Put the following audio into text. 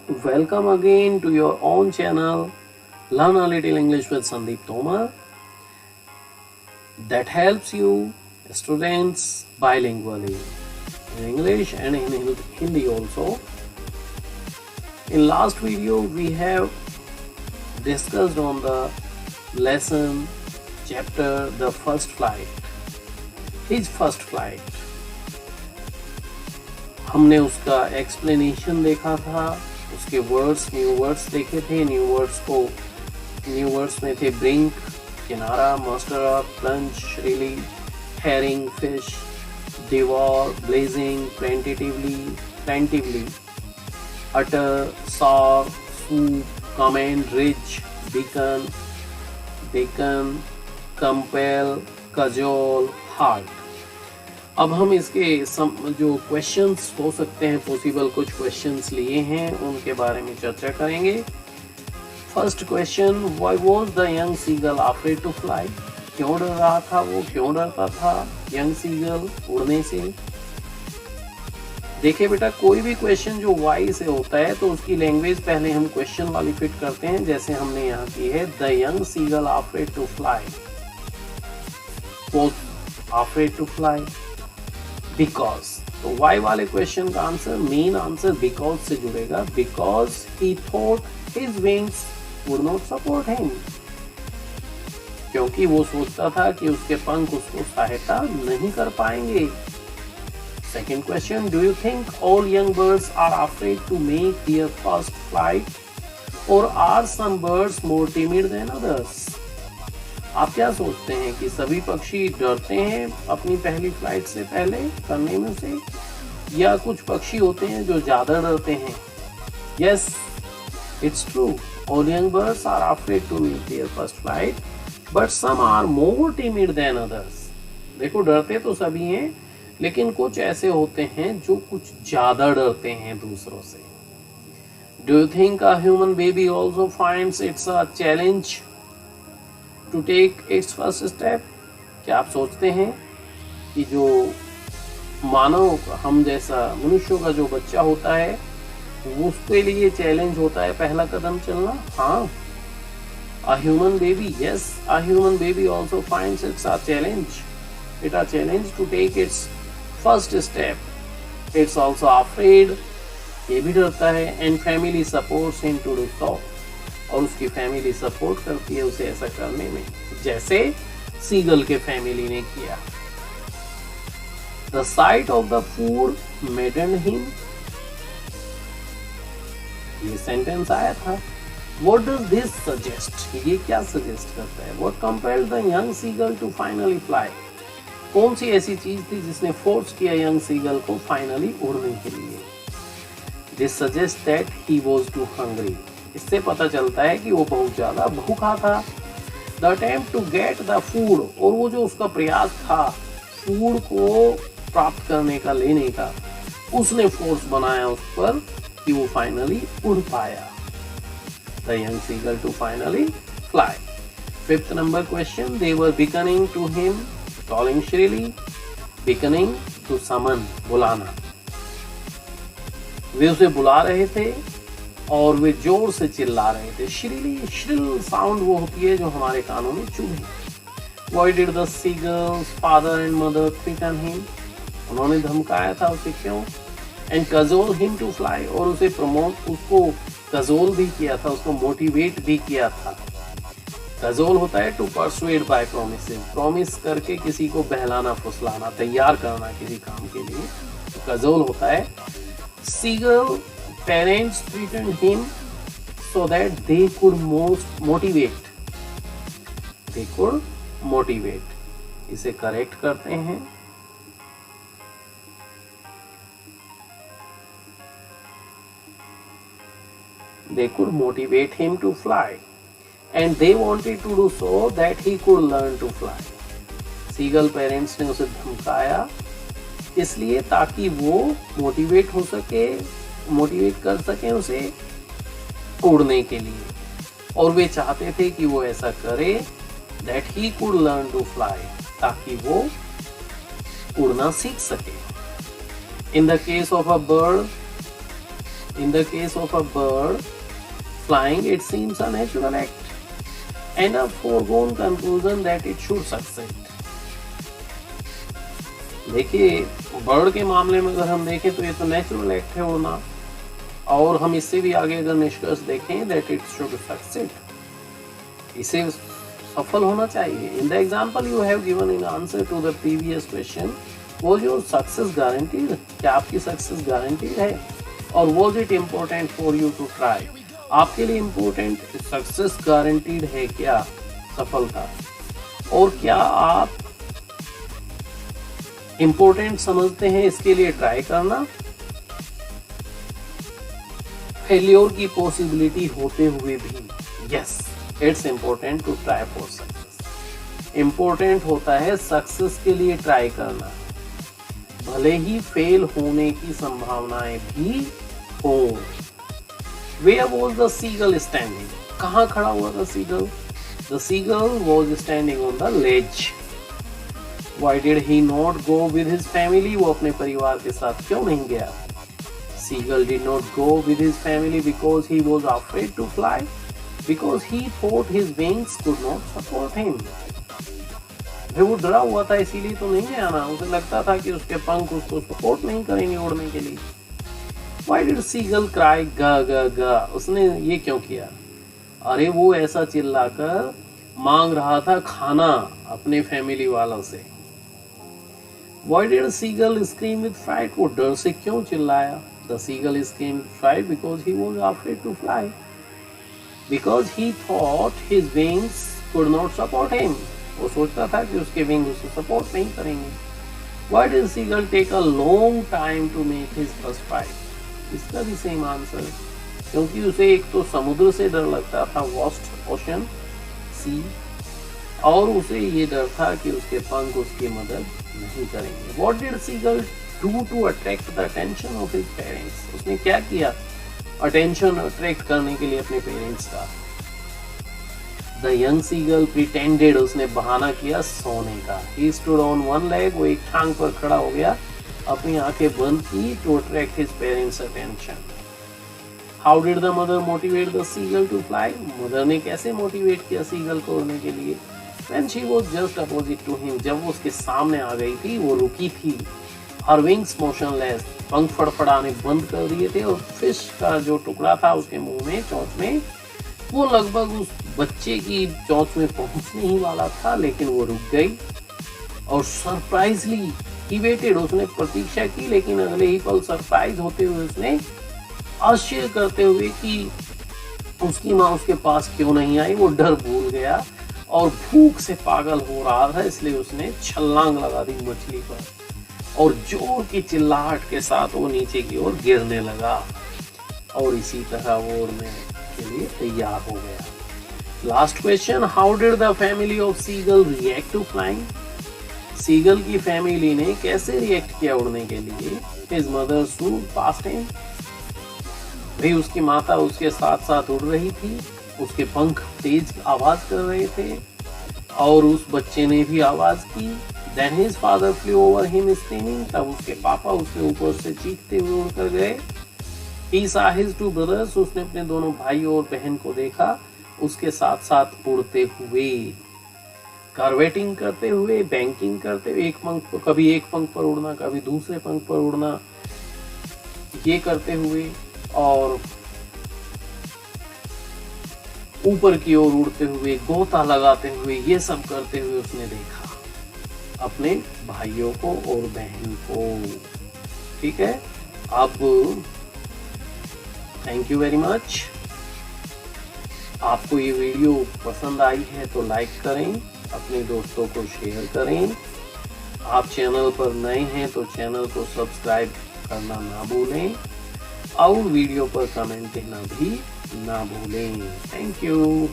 Welcome again to your own channel, Learn a Little English with Sandeep Tomar, that helps you students bilingually in English and in Hindi also. In last video we have discussed on the lesson chapter The First Flight, His First Flight. हमने उसका explanation देखा था, उसके words new words देखे थे। New words में थे brink किनारा, muster up, plunge, really, herring, fish, devour, blazing, plaintively, utter, sour, soup, commend, rich, bacon, compel, cajole, heart. अब हम इसके जो क्वेश्चंस हो सकते हैं, पॉसिबल कुछ क्वेश्चंस लिए हैं, उनके बारे में चर्चा करेंगे। First question, why was the young seagull afraid to fly? क्यों डर रहा था वो, क्यों डरता था यंग सीगल उड़ने से? देखिए बेटा, कोई भी क्वेश्चन जो वाई से होता है तो उसकी लैंग्वेज पहले हम क्वेश्चन वाली फिट करते हैं, जैसे हमने यहाँ की है, the young seagull afraid to fly, afraid to fly because. तो वाई वाले क्वेश्चन का आंसर, मेन आंसर बिकॉज से जुड़ेगा, because he thought his wings would not support him, क्योंकि वो सोचता था कि उसके पंख उसको सहायता नहीं कर पाएंगे। Second question, do you think all young birds are afraid to make their first flight और are some birds more timid than others? आप क्या सोचते हैं कि सभी पक्षी डरते हैं अपनी पहली फ्लाइट से पहले करने में से, या कुछ पक्षी होते हैं जो ज्यादा डरते हैं? Yes, it's true, all young birds are afraid to make their first flight but some are more timid than others. देखो, डरते तो सभी हैं, लेकिन कुछ ऐसे होते हैं जो कुछ ज्यादा डरते हैं दूसरों से। Do you think a human baby also finds it's a challenge to take its first step? क्या आप सोचते हैं कि जो मानव, हम जैसा मनुष्यों का जो बच्चा होता है, उसके लिए चैलेंज होता है पहला कदम चलना? हाँ, a human baby, yes, a human baby also finds it's a challenge to take its first step. It's also afraid, ये भी डरता है, and family supports him to do so, और उसकी फैमिली सपोर्ट करती है उसे ऐसा करने में, जैसे सीगल के फैमिली ने किया। The sight of the food maddened him, ये सेंटेंस आया था। What does this suggest? ये क्या सजेस्ट करता है? What compelled the young seagull to finally fly? कौन सी ऐसी चीज थी जिसने फोर्स किया यंग सीगल को फाइनली उड़ने के लिए? This suggests that he was too hungry. इससे पता चलता है कि वो बहुत ज्यादा भूखा था। The attempt to get the food, और वो जो उसका प्रयास था फूड को प्राप्त करने का, लेने का, उसने फोर्स बनाया उस पर कि वो फाइनली उड़ पाया। The young seagull to finally fly. Fifth number question, they were beckoning to him, calling shrilly, beckoning to summon, बुलाना। वे उसे बुला रहे थे और वे जोर से चिल्ला रहे थे। श्रिल साउंड वो होती है जो हमारे कानों में चुभे। Why did the seagull's father and mother threaten him? उन्होंने धमकाया था उसे, क्यों? And cajole him to fly, और उसे उसको कजोल भी किया था, उसको मोटिवेट भी किया था। कजोल होता है to persuade by promising, promise करके किसी को बहलाना, फुसलाना, तैयार करना किसी काम के लिए, तो कजोल होता है। Seagull parents threatened him so that they could motivate. इसे करेक्ट करते हैं। They could motivate him to fly, and they wanted to do so that he could learn to fly. Seagull parents ने उसे धमकाया इसलिए ताकि वो मोटिवेट कर सके उसे उड़ने के लिए, और वे चाहते थे कि वो ऐसा करे, that he could learn to fly, ताकि वो उड़ना सीख सके। In the case of a bird, In the case of a bird flying, it seems a natural act and a foregone conclusion that it should succeed. देखिए, bird के मामले में अगर हम देखें तो ये तो नेचुरल एक्ट है उड़ना, और हम इससे भी आगे अगर निष्कर्ष देखें दैट इट शुड सक्सीड, इसे सफल होना चाहिए. In the example you have given in answer to the previous question, was your success guaranteed? क्या आपकी सक्सेस गारंटीड है? और was it important for you to try? आपके लिए इम्पोर्टेंट सक्सेस गारंटीड है क्या, सफलता? और क्या आप इम्पोर्टेंट समझते हैं इसके लिए ट्राई करना? फेल्योर की पॉसिबिलिटी होते हुए भी yes, it's important to try for success. Important होता है सक्सेस के लिए ट्राई करना, भले ही फेल होने की संभावनाएं भी हो. Where was the seagull standing? कहाँ खड़ा हुआ था seagull? The seagull was standing on the ledge. Why did he not go with his family? वो अपने परिवार के साथ क्यों नहीं गया? Seagull did not go with his family because he was afraid to fly. Because he thought his wings could not support him. वो डरा हुआ था इसीलिए तो नहीं गया ना, उसे लगता था कि उसके पंख उसको सपोर्ट नहीं करेंगे उड़ने के लिए. Why did seagull cry गा गा गा? उसने ये क्यों किया? अरे वो ऐसा चिल्लाकर मांग रहा था खाना अपने फैमिली वालों से. Why did seagull scream with fright? वो डर से क्यों चिल्लाया? The seagull screamed with fright because he was afraid to fly. Because he thought his wings could not support him. वो सोचता था कि उसके विंग उसे सपोर्ट नहीं करेंगे. Why did seagull take a long time to make his first flight? इसका भी सेम आंसर, क्योंकि उसे एक तो समुद्र से डर लगता था, वास्ट ओशन सी, और उसे ये डर था कि उसके पंख उसकी मदद नहीं करेंगे. What did seagull do to attract the attention of his parents? उसने क्या किया अटेंशन अट्रैक्ट करने के लिए अपने पेरेंट्स का? The young seagull pretended, उसने बहाना किया सोने का. He stood on one leg, वो एक टांग पर खड़ा हो गया, अपनी आंखें बंद की to attract his parents' attention. How did the mother motivate the seagull to fly? Mother ने कैसे मोटिवेट किया सीगल को उड़ने के लिए? When she was just opposite to him, जब वो उसके सामने आ गई थी, वो रुकी थी. Her wings motionless, पंख फड़फड़ाने बंद कर दिए थे, और फिश का जो टुकड़ा था उसके मुंह में, चोंच में, वो लगभग उस बच्चे की चोंच में पहुंचने ही वाला था, लेकिन वो रुक गई. और सरप्राइजली ही वेटेड, उसने प्रतीक्षा की, लेकिन अगले ही पल सरप्राइज होते हुए उसने आश्चर्य करते हुए कि उसकी माँ उसके पास क्यों नहीं आई, वो डर भूल गया और भूख से पागल हो रहा था, इसलिए उसने छलांग लगा दी मछली पर, और जोर की चिल्लाहट के साथ वो नीचे की ओर गिरने लगा, और इसी तरह वो उड़ने के लिए तैयार हो गया. Last question, how did the family of seagull react to flying? Seagull की फैमिली ने कैसे रिएक्ट किया उड़ने के लिए? His mother sued past him, भाई उसकी माता उसके साथ साथ उड़ रही थी, उसके पंख तेज आवाज कर रहे थे, और उस बच्चे ने भी आवाज की. Then his father flew over him screaming, तब उसके पापा उसके ऊपर से चीखते हुए उड़कर गए. He saw his two brothers, उसने अपने दोनों भाई और बहन को देखा उसके साथ साथ उड़ते हुए, कार्वेटिंग करते हुए, बैंकिंग करते हुए, एक पंख पर, कभी एक पंख पर उड़ना, कभी दूसरे पंख पर उड़ना, ये करते हुए और ऊपर की ओर उड़ते हुए, गोता लगाते हुए, ये सब करते हुए उसने देखा अपने भाइयों को और बहन को. ठीक है, अब थैंक यू वेरी मच. आपको ये वीडियो पसंद आई है तो लाइक करें, अपने दोस्तों को शेयर करें. आप चैनल पर नए हैं तो चैनल को सब्सक्राइब करना ना भूलें, और वीडियो पर कमेंट देना भी ना भूलें. Thank you.